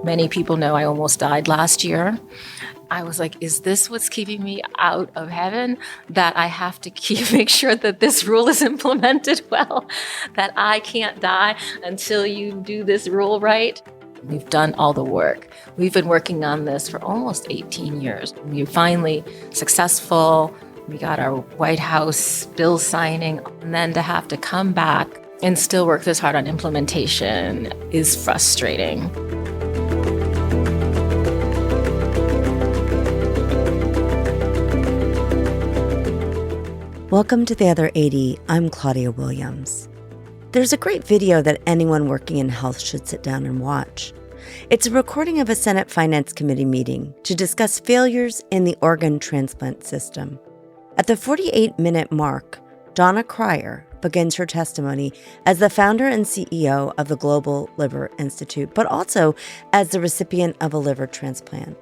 Many people know I almost died last year. I was like, is this what's keeping me out of heaven? That I have to make sure that this rule is implemented well, that I can't die until you do this rule right. We've done all the work. We've been working on this for almost 18 years. We're finally successful. We got our White House bill signing, and then to have to come back and still work this hard on implementation is frustrating. Welcome to The Other 80. I'm Claudia Williams. There's a great video that anyone working in health should sit down and watch. It's a recording of a Senate Finance Committee meeting to discuss failures in the organ transplant system. At the 48-minute mark, Donna Cryer begins her testimony as the founder and CEO of the Global Liver Institute, but also as the recipient of a liver transplant.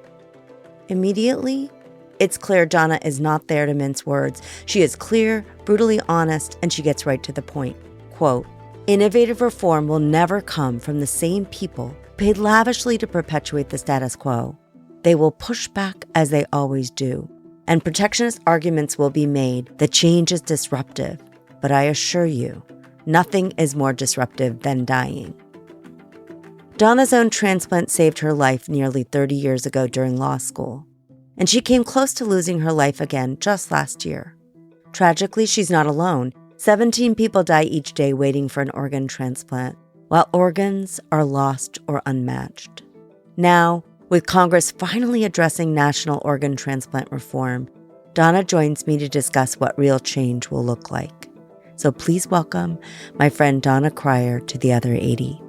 Immediately, it's clear Donna is not there to mince words. She is clear, brutally honest, and she gets right to the point. Quote, "Innovative reform will never come from the same people paid lavishly to perpetuate the status quo. They will push back as they always do, and protectionist arguments will be made that change is disruptive. But I assure you, nothing is more disruptive than dying." Donna's own transplant saved her life nearly 30 years ago during law school, and she came close to losing her life again just last year. Tragically, she's not alone. 17 people die each day waiting for an organ transplant, while organs are lost or unmatched. Now, with Congress finally addressing national organ transplant reform, Donna joins me to discuss what real change will look like. So please welcome my friend Donna Cryer to The Other 80.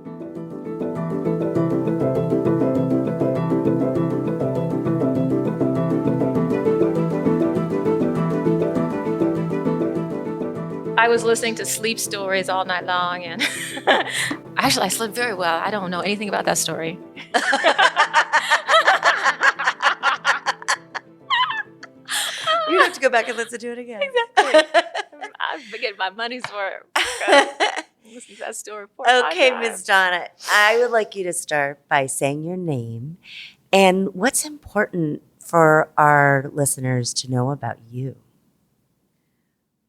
I was listening to sleep stories all night long, and actually, I slept very well. I don't know anything about that story. You have to go back and listen to it again. Exactly. I'm getting my money's worth. Listen to that story. Okay, Ms. Donna, I would like you to start by saying your name and what's important for our listeners to know about you.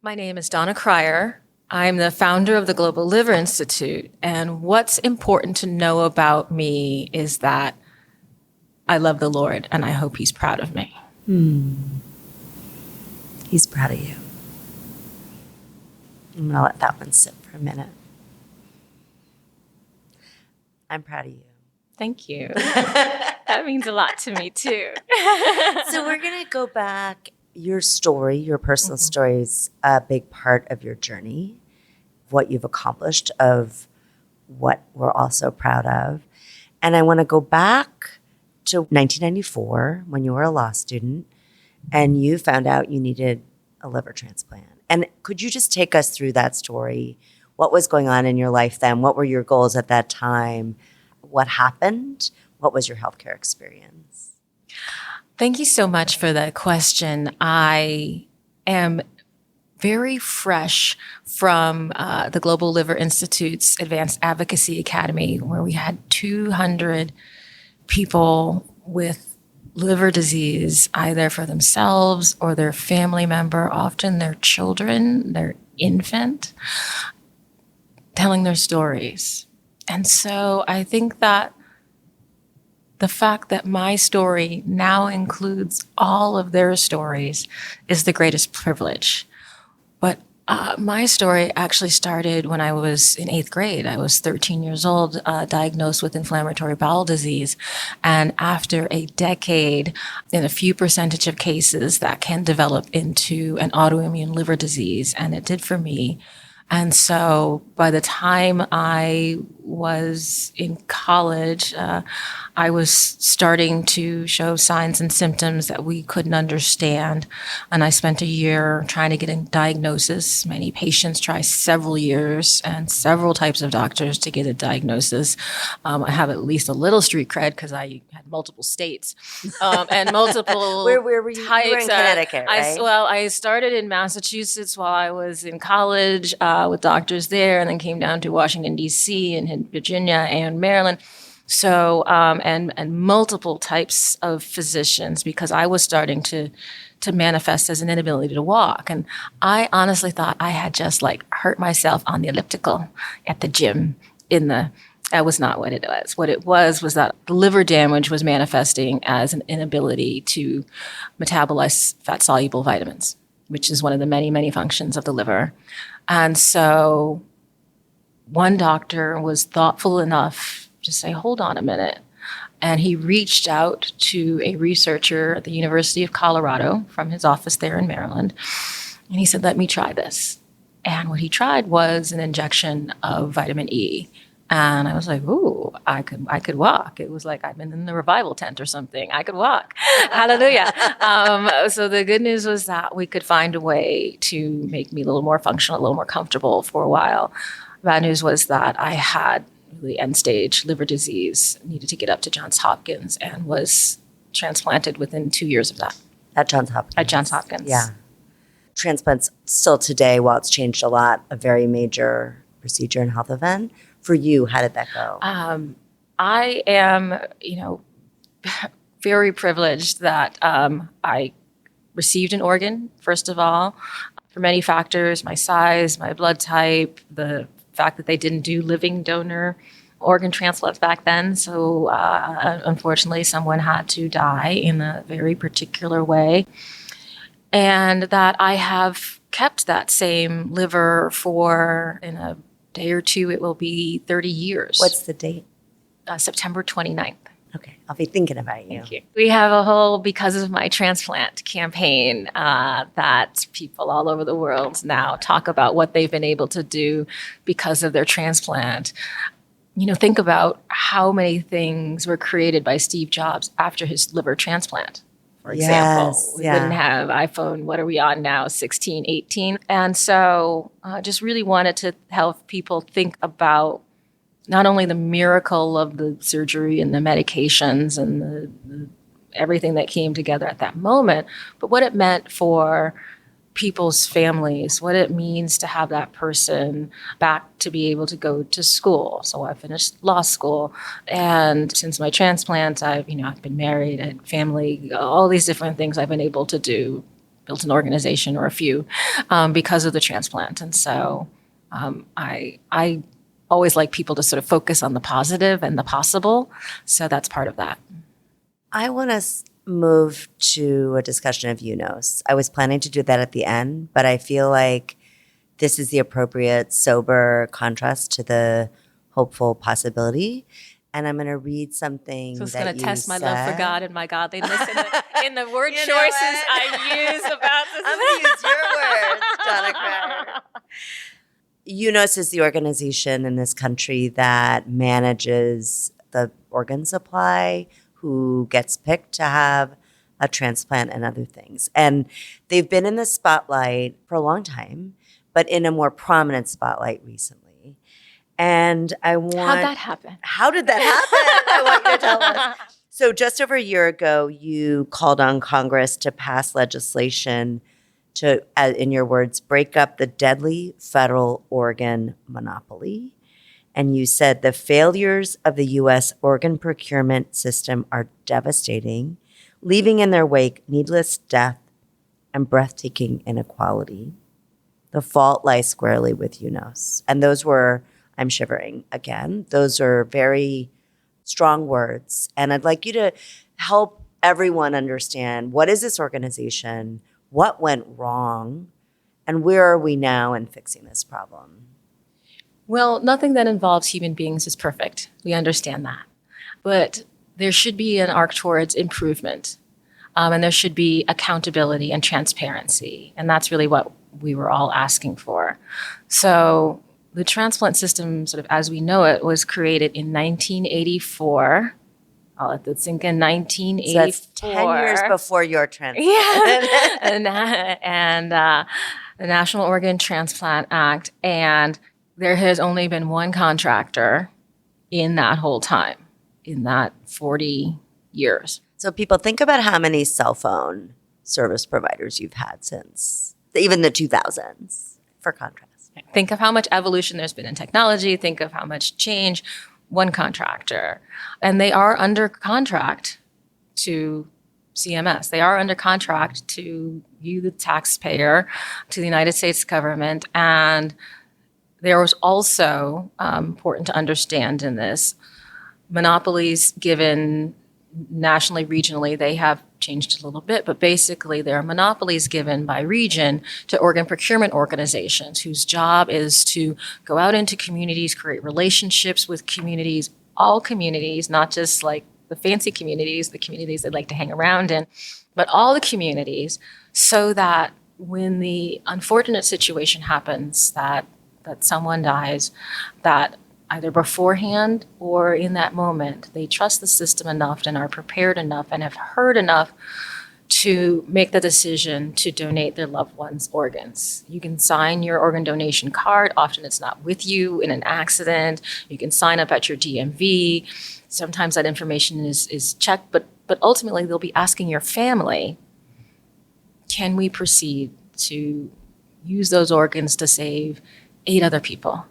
My name is Donna Cryer. I'm the founder of the Global Liver Institute. And what's important to know about me is that I love the Lord, and I hope He's proud of me. He's proud of you. I'm going to let that one sit for a minute. I'm proud of you. Thank you. That means a lot to me, too. So we're going to go back. Your story, your personal story is a big part of your journey, what you've accomplished, of what we're also proud of. And I want to go back to 1994 when you were a law student and you found out you needed a liver transplant. And could you just take us through that story? What was going on in your life then? What were your goals at that time? What happened? What was your healthcare experience? Thank you so much for that question. I am very fresh from the Global Liver Institute's Advanced Advocacy Academy, where we had 200 people with liver disease, either for themselves or their family member, often their children, their infant, telling their stories. And so I think that the fact that my story now includes all of their stories is the greatest privilege. But my story actually started when I was in 8th grade. I was 13 years old, diagnosed with inflammatory bowel disease. And after a decade, in a few percentage of cases, that can develop into an autoimmune liver disease. And it did for me. And so by the time I was in college, I was starting to show signs and symptoms that we couldn't understand. And I spent a year trying to get a diagnosis. Many patients try several years and several types of doctors to get a diagnosis. I have at least a little street cred because I had multiple states and multiple Where were you? types. You were in Connecticut, right? I started in Massachusetts while I was in college with doctors there, and then came down to Washington, D.C. and Virginia and Maryland. So, and multiple types of physicians, because I was starting to manifest as an inability to walk. And I honestly thought I had just like hurt myself on the elliptical at the gym that was not what it was. What it was that the liver damage was manifesting as an inability to metabolize fat-soluble vitamins, which is one of the many, many functions of the liver. And so one doctor was thoughtful enough to say, hold on a minute. And he reached out to a researcher at the University of Colorado from his office there in Maryland. And he said, let me try this. And what he tried was an injection of vitamin E. And I was like, ooh, I could walk. It was like I'd been in the revival tent or something. I could walk. Hallelujah. So the good news was that we could find a way to make me a little more functional, a little more comfortable for a while. Bad news was that I had really end-stage liver disease, needed to get up to Johns Hopkins, and was transplanted within 2 years of that. At Johns Hopkins? At Johns Hopkins. Yeah. Transplants still today, while it's changed a lot, a very major procedure and health event. For you, how did that go? I am, very privileged that I received an organ, first of all, for many factors, my size, my blood type, the fact that they didn't do living donor organ transplants back then. So unfortunately, someone had to die in a very particular way. And that I have kept that same liver for, in a day or two, it will be 30 years. What's the date? September 29th. Okay, I'll be thinking about you. Thank you. We have a whole Because of My Transplant campaign that people all over the world now talk about what they've been able to do because of their transplant. Think about how many things were created by Steve Jobs after his liver transplant. For example, we didn't have iPhone, what are we on now, 16, 18? And so just really wanted to help people think about not only the miracle of the surgery and the medications and the everything that came together at that moment, but what it meant for people's families, what it means to have that person back to be able to go to school. So I finished law school, and since my transplant, I've been married, I had family, all these different things I've been able to do, built an organization or a few because of the transplant. And so I always like people to sort of focus on the positive and the possible. So that's part of that. I want to move to a discussion of UNOS. I was planning to do that at the end, but I feel like this is the appropriate sober contrast to the hopeful possibility. And I'm going to read something that you said. So it's going to test my love for God and my godliness in the word choices I use about this. I'm going to use your words, Donna Cryer. UNOS is the organization in this country that manages the organ supply, who gets picked to have a transplant and other things. And they've been in the spotlight for a long time, but in a more prominent spotlight recently. And I want... How'd that happen? How did that happen? I want you to tell us. So just over a year ago, you called on Congress to pass legislation to, in your words, break up the deadly federal organ monopoly. And you said the failures of the U.S. organ procurement system are devastating, leaving in their wake needless death and breathtaking inequality. The fault lies squarely with UNOS. And those were, I'm shivering again, those are very strong words. And I'd like you to help everyone understand, what is this organization, what went wrong, and where are we now in fixing this problem? Well, nothing that involves human beings is perfect. We understand that. But there should be an arc towards improvement. And there should be accountability and transparency. And that's really what we were all asking for. So the transplant system, sort of as we know it, was created in 1984. I'll let that sink in, 1984. So that's 10 years before your transplant. Yeah. and the National Organ Transplant Act. And there has only been one contractor in that whole time, in that 40 years. So people, think about how many cell phone service providers you've had since even the 2000s, for contrast. Think of how much evolution there's been in technology. Think of how much change. one contractor. And they are under contract to CMS. They are under contract to you, the taxpayer, to the United States government. And there was also important to understand in this, monopolies given nationally, regionally, they have changed a little bit, but basically there are monopolies given by region to organ procurement organizations whose job is to go out into communities, create relationships with communities, all communities, not just like the fancy communities, the communities they like to hang around in, but all the communities, so that when the unfortunate situation happens that someone dies, that either beforehand or in that moment, they trust the system enough and are prepared enough and have heard enough to make the decision to donate their loved one's organs. You can sign your organ donation card. Often it's not with you in an accident. You can sign up at your DMV. Sometimes that information is checked, but ultimately they'll be asking your family, can we proceed to use those organs to save 8 other people?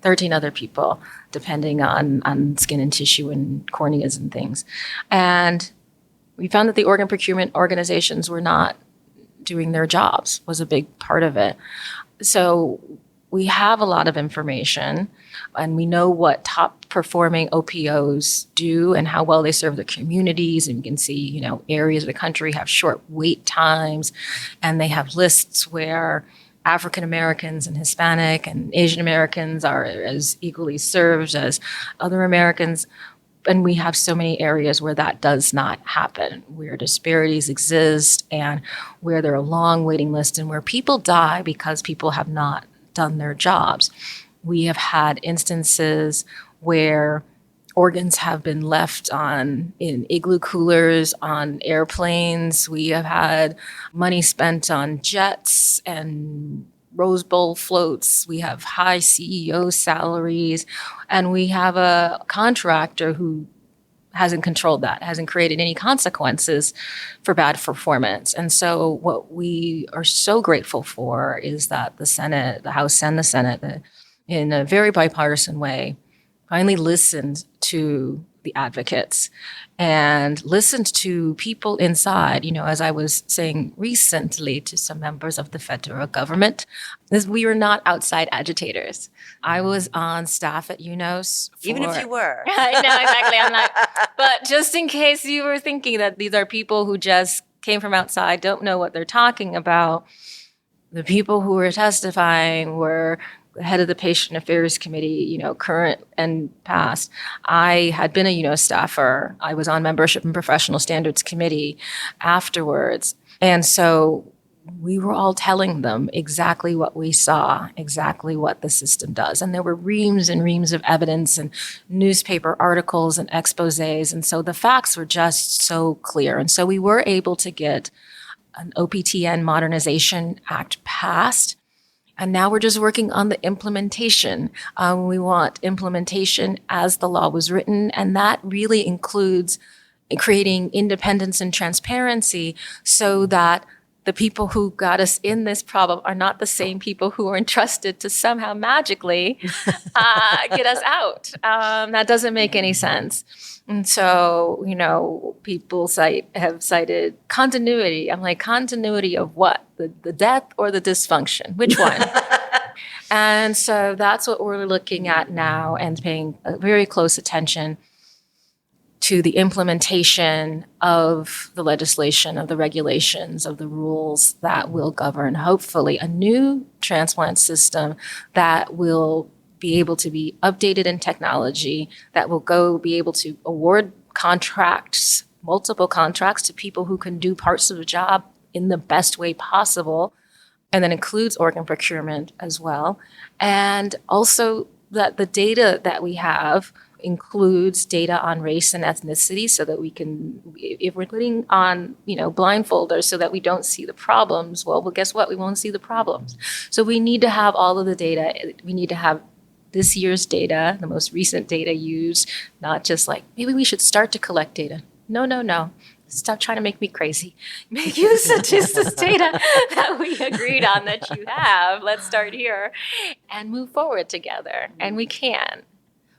13 other people, depending on skin and tissue and corneas and things. And we found that the organ procurement organizations were not doing their jobs, was a big part of it. So we have a lot of information, and we know what top performing OPOs do and how well they serve their communities. And you can see, areas of the country have short wait times, and they have lists where African Americans and Hispanic and Asian Americans are as equally served as other Americans. And we have so many areas where that does not happen, where disparities exist and where there are long waiting lists and where people die because people have not done their jobs. We have had instances where organs have been left in igloo coolers on airplanes. We have had money spent on jets and Rose Bowl floats. We have high CEO salaries, and we have a contractor who hasn't controlled that, hasn't created any consequences for bad performance. And so what we are so grateful for is that the Senate, the House and the Senate, in a very bipartisan way, finally listened to the advocates and listened to people inside. As I was saying recently to some members of the federal government, we were not outside agitators. I was on staff at UNOS. Even if you were. I know, exactly. I'm not. But just in case you were thinking that these are people who just came from outside, don't know what they're talking about, the people who were testifying were the head of the Patient Affairs Committee, current and past. I had been a UNO staffer. I was on Membership and Professional Standards Committee afterwards. And so we were all telling them exactly what we saw, exactly what the system does. And there were reams and reams of evidence and newspaper articles and exposés. And so the facts were just so clear. And so we were able to get an OPTN Modernization Act passed. And now we're just working on the implementation. We want implementation as the law was written, and that really includes creating independence and transparency so that the people who got us in this problem are not the same people who are entrusted to somehow magically get us out. That doesn't make any sense. And so, people have cited continuity. I'm like, continuity of what? The death or the dysfunction? Which one? And so that's what we're looking at now and paying very close attention to the implementation of the legislation, of the regulations, of the rules that will govern, hopefully, a new transplant system that will be able to be updated in technology, that will be able to award contracts, multiple contracts to people who can do parts of the job in the best way possible, and that includes organ procurement as well. And also that the data that we have includes data on race and ethnicity so that we can, if we're putting on, blindfolders so that we don't see the problems, well, guess what? We won't see the problems. So we need to have all of the data. We need to have this year's data, the most recent data used, not just like, maybe we should start to collect data. No. Stop trying to make me crazy. Make use of just this data that we agreed on that you have. Let's start here and move forward together. And we can.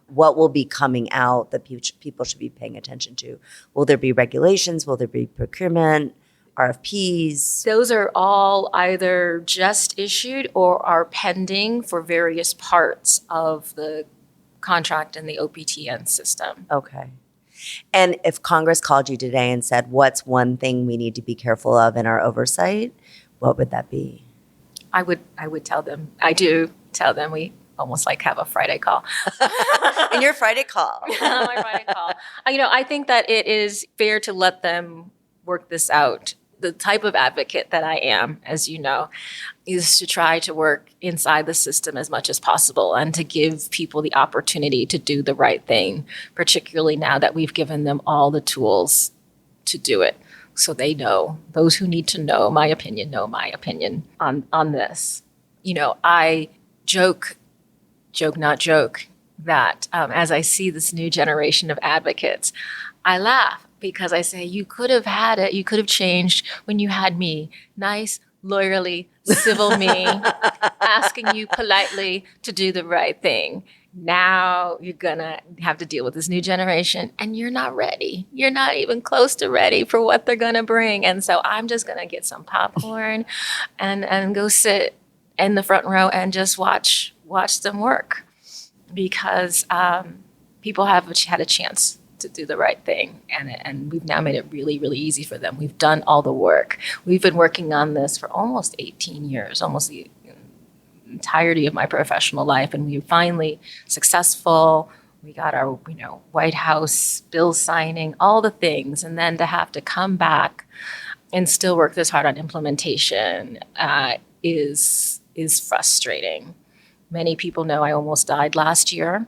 what will be coming out that people should be paying attention to? Will there be regulations? Will there be procurement, RFPs? Those are all either just issued or are pending for various parts of the contract and the OPTN system. Okay. And if Congress called you today and said, what's one thing we need to be careful of in our oversight, what would that be? I would tell them. I do tell them. We almost like have a Friday call. In your Friday call. My Friday call. I think that it is fair to let them work this out. The type of advocate that I am, as you know, is to try to work inside the system as much as possible and to give people the opportunity to do the right thing, particularly now that we've given them all the tools to do it. So they know, those who need to know my opinion on this. I joke, not joke, that as I see this new generation of advocates, I laugh because I say, you could have had it, you could have changed when you had me, nice, lawyerly, civil me, asking you politely to do the right thing. Now you're going to have to deal with this new generation and you're not ready. You're not even close to ready for what they're going to bring. And so I'm just going to get some popcorn and go sit in the front row and just watch them work because people have had a chance to do the right thing. And we've now made it really, really easy for them. We've done all the work. We've been working on this for almost 18 years, almost the entirety of my professional life, and we were finally successful. We got our, White House bill signing, all the things, and then to have to come back and still work this hard on implementation is frustrating. Many people know I almost died last year,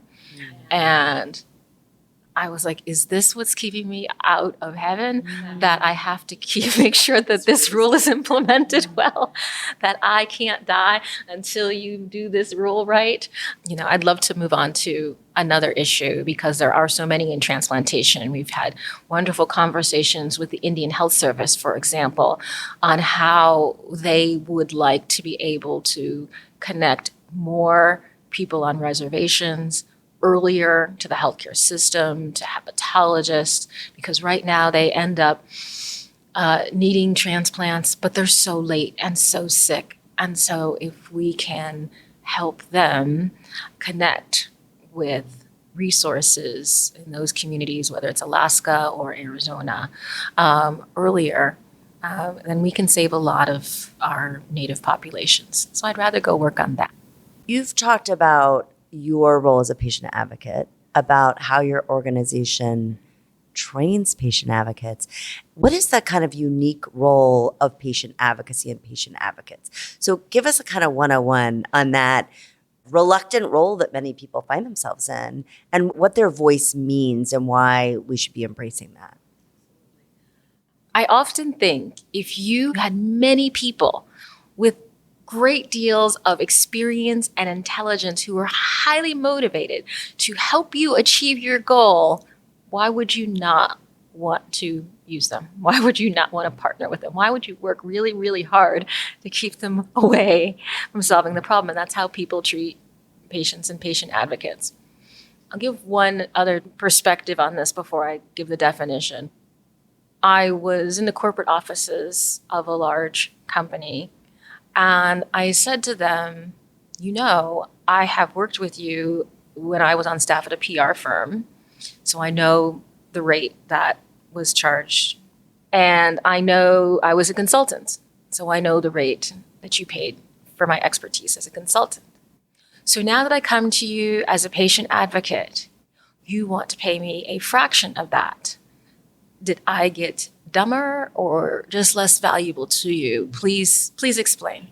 and I was like, is this what's keeping me out of heaven? That I have to make sure that this rule is implemented well, that I can't die until you do this rule right. I'd love to move on to another issue because there are so many in transplantation. We've had wonderful conversations with the Indian Health Service, for example, on how they would like to be able to connect more people on reservations earlier to the healthcare system, to hepatologists, because right now they end up needing transplants, but they're so late and so sick. And so if we can help them connect with resources in those communities, whether it's Alaska or Arizona, earlier, then we can save a lot of our native populations. So I'd rather go work on that. You've talked about your role as a patient advocate, about how your organization trains patient advocates. What is that kind of unique role of patient advocacy and patient advocates? So give us a kind of 101 on that reluctant role that many people find themselves in and what their voice means and why we should be embracing that. I often think if you had many people with great deals of experience and intelligence who are highly motivated to help you achieve your goal, why would you not want to use them? Why would you not want to partner with them? Why would you work really, really hard to keep them away from solving the problem? And that's how people treat patients and patient advocates. I'll give one other perspective on this before I give the definition. I was in the corporate offices of a large company, and I said to them, I have worked with you when I was on staff at a PR firm, so I know the rate that was charged. And I know I was a consultant, so I know the rate that you paid for my expertise as a consultant. So now that I come to you as a patient advocate, you want to pay me a fraction of that. Did I get dumber or just less valuable to you? Please explain.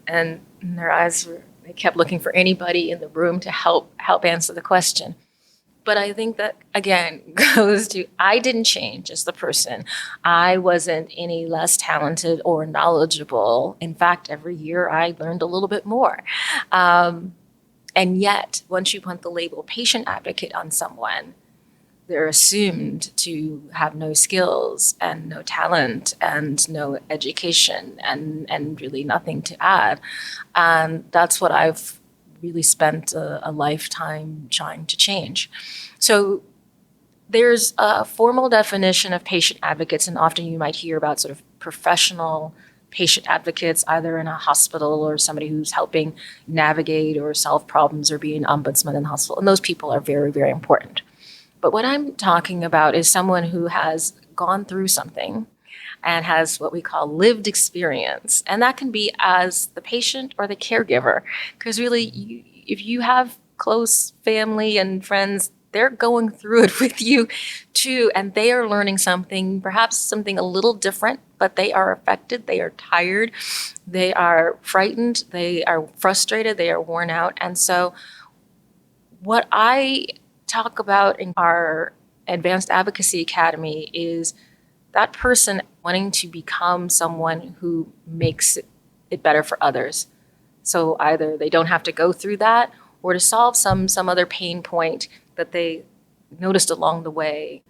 And their eyes they kept looking for anybody in the room to help answer the question. But I think that, again, goes to I didn't change as the person. I wasn't any less talented or knowledgeable. In fact, every year I learned a little bit more. And yet, once you put the label patient advocate on someone, they're assumed to have no skills and no talent and no education and really nothing to add. And that's what I've really spent a lifetime trying to change. So there's a formal definition of patient advocates, and often you might hear about sort of professional patient advocates, either in a hospital or somebody who's helping navigate or solve problems or be an ombudsman in the hospital. And those people are very, very important. But what I'm talking about is someone who has gone through something and has what we call lived experience. And that can be as the patient or the caregiver. Because really, if you have close family and friends, they're going through it with you too, and they are learning something, perhaps something a little different, but they are affected, they are tired, they are frightened, they are frustrated, they are worn out. And so what I talk about in our Advanced Advocacy Academy is that person wanting to become someone who makes it better for others. So either they don't have to go through that, or to solve some other pain point that they noticed along the way.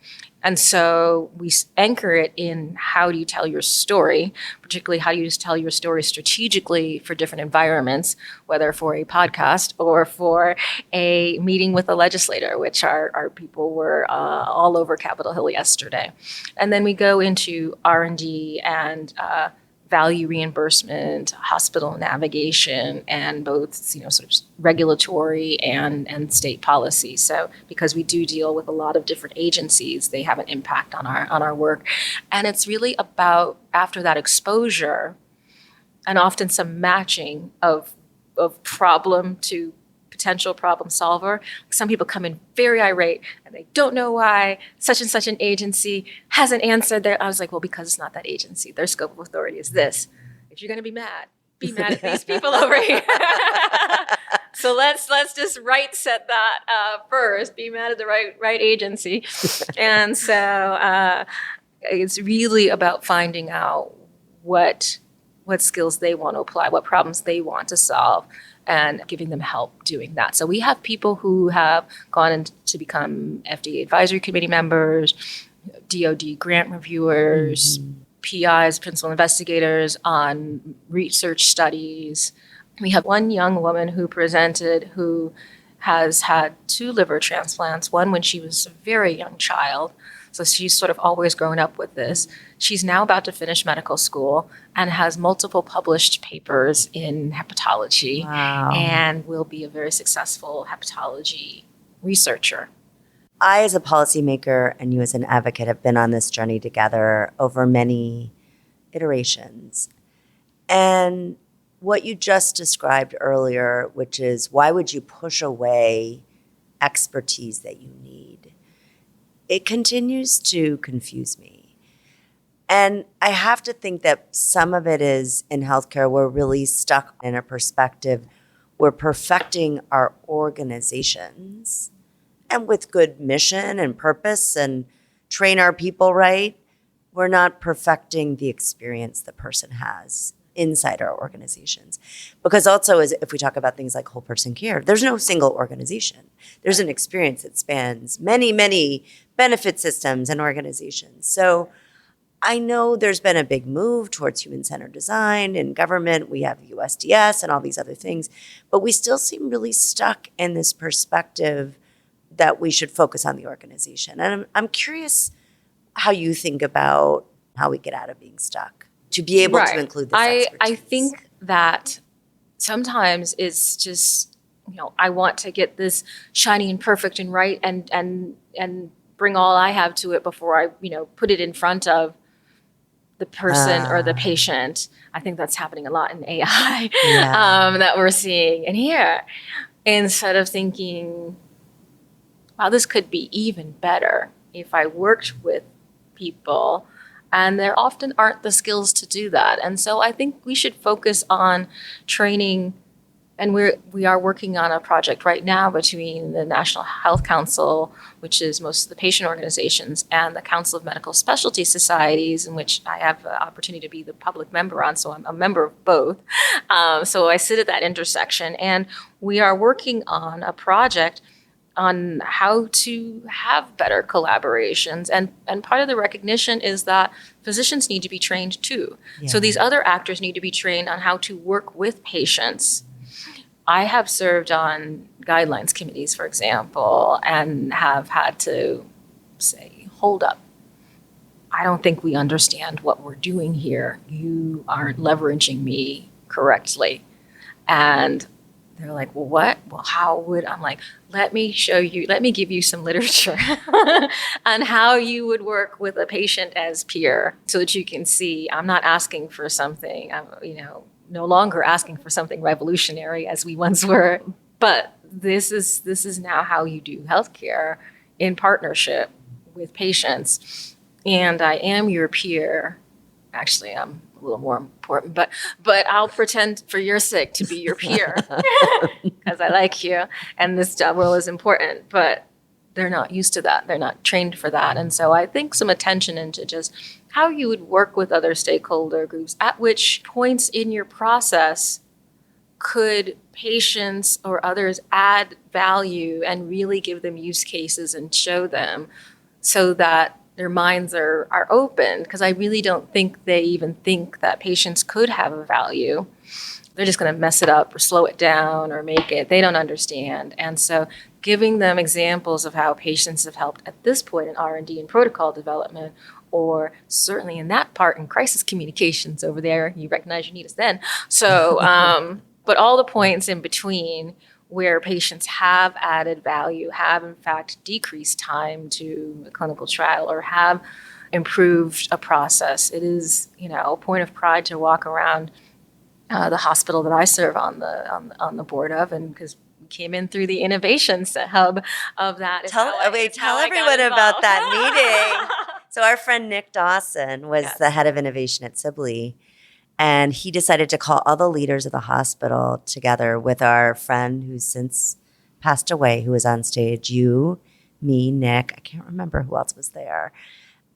And so we anchor it in how do you tell your story, particularly how do you tell your story strategically for different environments, whether for a podcast or for a meeting with a legislator, which our people were all over Capitol Hill yesterday. And then we go into R&D and value reimbursement, hospital navigation, and both, sort of regulatory and state policy. So because we do deal with a lot of different agencies, they have an impact on our work. And it's really about, after that exposure, and often some matching of problem to potential problem solver. Some people come in very irate and they don't know why such and such an agency hasn't answered I was like, well, because it's not that agency. Their scope of authority is this. If you're going to be mad at these people over here. So let's just set that first. Be mad at the right agency. And so it's really about finding out what skills they want to apply, what problems they want to solve, and giving them help doing that. So we have people who have gone in to become FDA advisory committee members, DoD grant reviewers, PIs, principal investigators on research studies. We have one young woman who presented who has had 2 liver transplants, one when she was a very young child. So she's sort of always grown up with this. She's now about to finish medical school and has multiple published papers in hepatology. Wow. And will be a very successful hepatology researcher. I, as a policymaker, and you as an advocate, have been on this journey together over many iterations. And what you just described earlier, which is why would you push away expertise that you need? It continues to confuse me. And I have to think that some of it is in healthcare, we're really stuck in a perspective. We're perfecting our organizations and with good mission and purpose and train our people right. We're not perfecting the experience the person has inside our organizations. Because also, if we talk about things like whole person care, there's no single organization. There's an experience that spans many, many benefit systems and organizations. So I know there's been a big move towards human-centered design in government. We have USDS and all these other things, but we still seem really stuck in this perspective that we should focus on the organization. And I'm curious how you think about how we get out of being stuck to be able to include this expertise. I think that sometimes it's just, I want to get this shiny and perfect and right and bring all I have to it before I, put it in front of the person or the patient. I think that's happening a lot in AI that we're seeing in here. Instead of thinking, wow, this could be even better if I worked with people. And there often aren't the skills to do that. And so I think we should focus on training. And we are working on a project right now between the National Health Council, which is most of the patient organizations, and the Council of Medical Specialty Societies, in which I have the opportunity to be the public member on. So I'm a member of both. So I sit at that intersection. And we are working on a project on how to have better collaborations. And part of the recognition is that physicians need to be trained too. Yeah. So these other actors need to be trained on how to work with patients I have served on guidelines committees, for example, and have had to say, hold up. I don't think we understand what we're doing here. You aren't leveraging me correctly. And they're like, well, what? Well, how would, I'm like, let me give you some literature on how you would work with a patient as peer so that you can see I'm not asking for something, I'm, no longer asking for something revolutionary as we once were, but this is now how you do healthcare in partnership with patients. And I am your peer. Actually, I'm a little more important, but I'll pretend for your sake to be your peer because I like you and this job role is important, but they're not used to that. They're not trained for that. And so I think some attention into just how you would work with other stakeholder groups, at which points in your process could patients or others add value and really give them use cases and show them so that their minds are open, because I really don't think they even think that patients could have a value. They're just going to mess it up or slow it down or make it. They don't understand. And so giving them examples of how patients have helped at this point in R&D and protocol development, or certainly in that part in crisis communications over there, you recognize you need us then. So, but all the points in between where patients have added value, have in fact decreased time to a clinical trial, or have improved a process. It is, a point of pride to walk around the hospital that I serve on the board of, and because we came in through the innovations hub of that. Tell everyone about that meeting. So our friend Nick Dawson was the head of innovation at Sibley. And he decided to call all the leaders of the hospital together with our friend who's since passed away, who was on stage, you, me, Nick, I can't remember who else was there,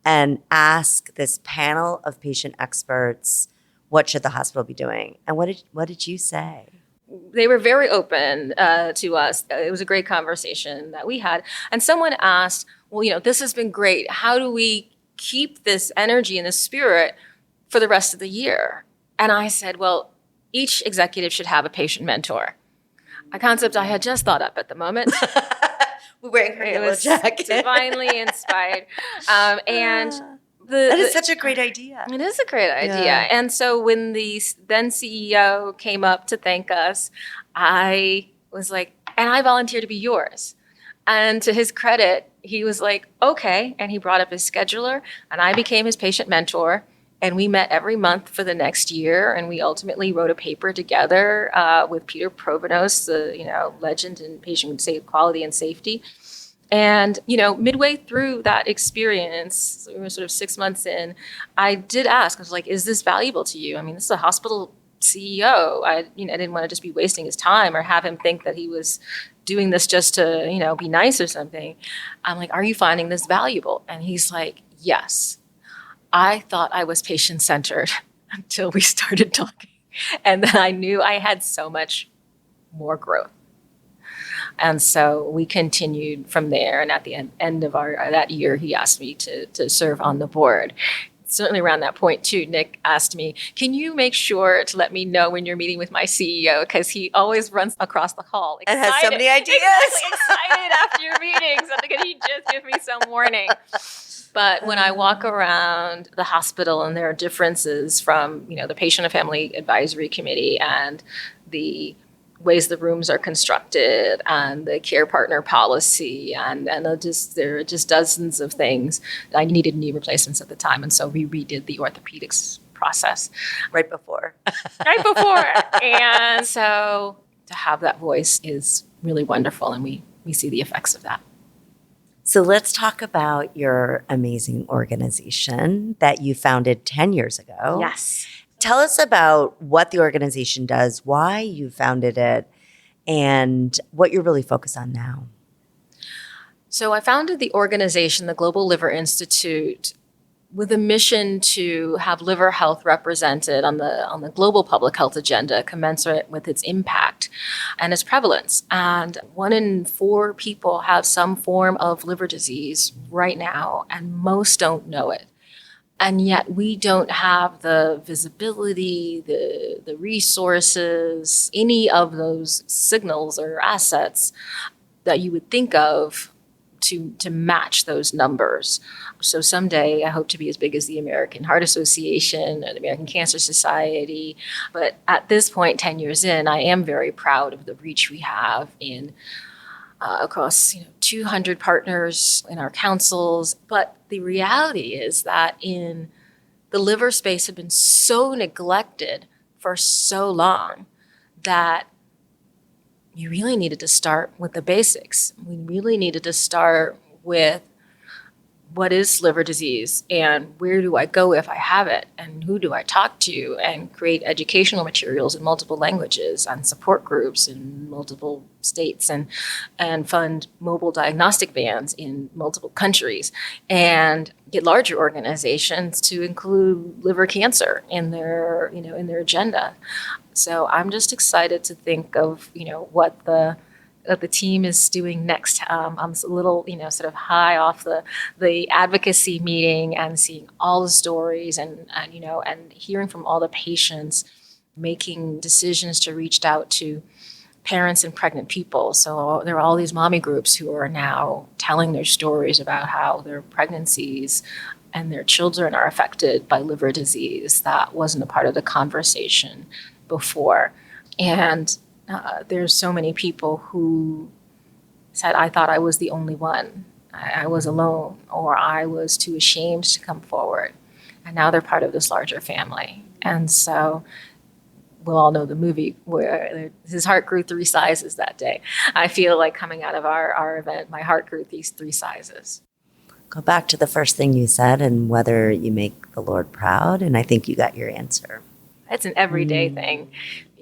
and ask this panel of patient experts, what should the hospital be doing? And what did you say? They were very open to us. It was a great conversation that we had. And someone asked, well, this has been great. How do we keep this energy and this spirit for the rest of the year? And I said, well, each executive should have a patient mentor, a concept I had just thought up at the moment. We're wearing her yellow jacket. Divinely inspired. And that is such a great idea. It is a great idea. Yeah. And so when the then CEO came up to thank us, I was like, and I volunteer to be yours. And to his credit, he was like, okay. And he brought up his scheduler, and I became his patient mentor. And we met every month for the next year, and we ultimately wrote a paper together with Peter Provenos, the legend in patient quality and safety. And midway through that experience, so we were sort of 6 months in, I did ask. I was like, "Is this valuable to you? I mean, this is a hospital CEO. I didn't want to just be wasting his time or have him think that he was doing this just to be nice or something. I'm like, "Are you finding this valuable?" And he's like, "Yes." I thought I was patient-centered until we started talking. And then I knew I had so much more growth. And so we continued from there. And at the end of that year, he asked me to serve on the board. Certainly around that point, too, Nick asked me, can you make sure to let me know when you're meeting with my CEO? Because he always runs across the hall. Excited. And has so many ideas. Exactly, excited after your meetings. I think he'd just give me some warning. But when I walk around the hospital and there are differences from, the Patient and Family Advisory Committee and the ways the rooms are constructed and the care partner policy and there are just dozens of things. I needed knee replacements at the time, and so we redid the orthopedics process. Right before. And so to have that voice is really wonderful, and we see the effects of that. So let's talk about your amazing organization that you founded 10 years ago. Yes. Tell us about what the organization does, why you founded it, and what you're really focused on now. So I founded the organization, the Global Liver Institute, with a mission to have liver health represented on the global public health agenda, commensurate with its impact and its prevalence. And 1 in 4 people have some form of liver disease right now, and most don't know it. And yet we don't have the visibility, the resources, any of those signals or assets that you would think of to match those numbers. So someday I hope to be as big as the American Heart Association or the American Cancer Society. But at this point, 10 years in, I am very proud of the reach we have in across 200 partners in our councils. But the reality is that in the liver space had been so neglected for so long that you really needed to start with the basics. We really needed to start with what is liver disease and where do I go if I have it and who do I talk to, and create educational materials in multiple languages and support groups in multiple states and fund mobile diagnostic vans in multiple countries and get larger organizations to include liver cancer in their agenda. So I'm just excited to think of what the team is doing next. I'm a little, sort of high off the advocacy meeting and seeing all the stories and hearing from all the patients, making decisions to reach out to parents and pregnant people. So there are all these mommy groups who are now telling their stories about how their pregnancies and their children are affected by liver disease. That wasn't a part of the conversation before. And there's so many people who said, I thought I was the only one. I was alone, or I was too ashamed to come forward. And now they're part of this larger family. And so we'll all know the movie where his heart grew 3 sizes that day. I feel like coming out of our event, my heart grew these 3 sizes. Go back to the first thing you said and whether you make the Lord proud. And I think you got your answer. It's an everyday thing,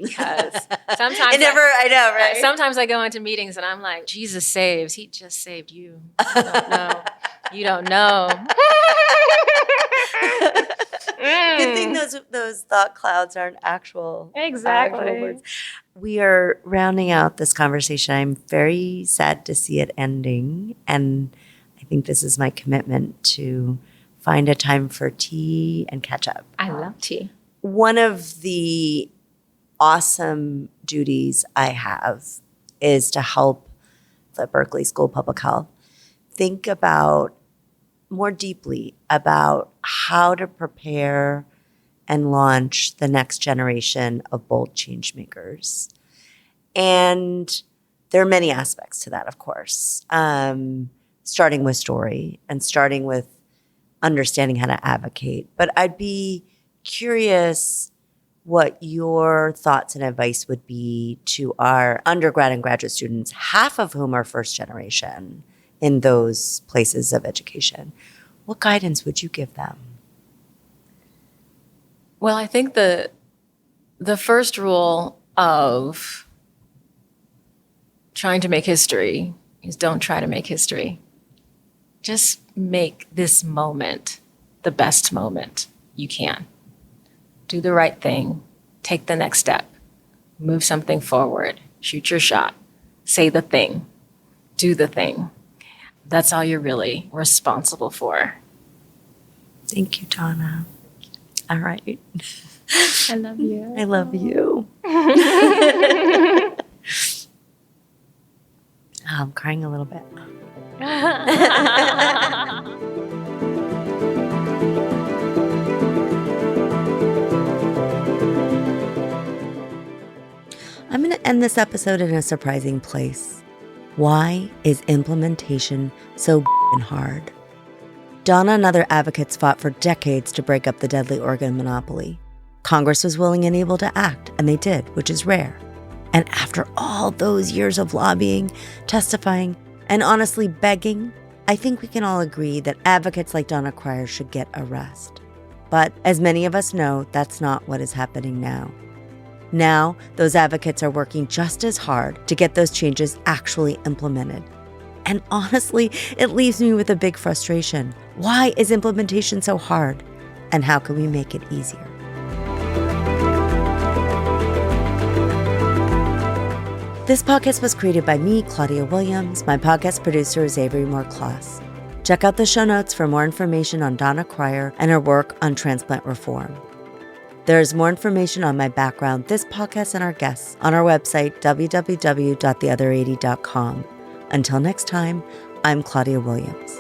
because sometimes I know, right? Sometimes I go into meetings and I'm like, Jesus saves. He just saved you. You don't know. You don't know. Good thing those thought clouds aren't actual words. We are rounding out this conversation. I'm very sad to see it ending, and I think this is my commitment to find a time for tea and catch up. I love tea. One of the awesome duties I have is to help the Berkeley School of Public Health think about more deeply about how to prepare and launch the next generation of bold change makers. And there are many aspects to that, of course, starting with story and starting with understanding how to advocate. But I'd be curious what your thoughts and advice would be to our undergrad and graduate students, half of whom are first generation in those places of education. What guidance would you give them? Well, I think the first rule of trying to make history is don't try to make history. Just make this moment the best moment you can. Do the right thing, take the next step, move something forward, shoot your shot, say the thing, do the thing. That's all you're really responsible for. Thank you, Donna. All right. I love you. I love you. I'm crying a little bit. I'm going to end this episode in a surprising place. Why is implementation so hard? Donna and other advocates fought for decades to break up the deadly organ monopoly. Congress was willing and able to act, and they did, which is rare. And after all those years of lobbying, testifying, and honestly begging, I think we can all agree that advocates like Donna Cryer should get a rest. But as many of us know, that's not what is happening now. Now, those advocates are working just as hard to get those changes actually implemented. And honestly, it leaves me with a big frustration. Why is implementation so hard? And how can we make it easier? This podcast was created by me, Claudia Williams. My podcast producer is Avery Moore-Kloss. Check out the show notes for more information on Donna Cryer and her work on transplant reform. There is more information on my background, this podcast, and our guests on our website, www.theother80.com. Until next time, I'm Claudia Williams.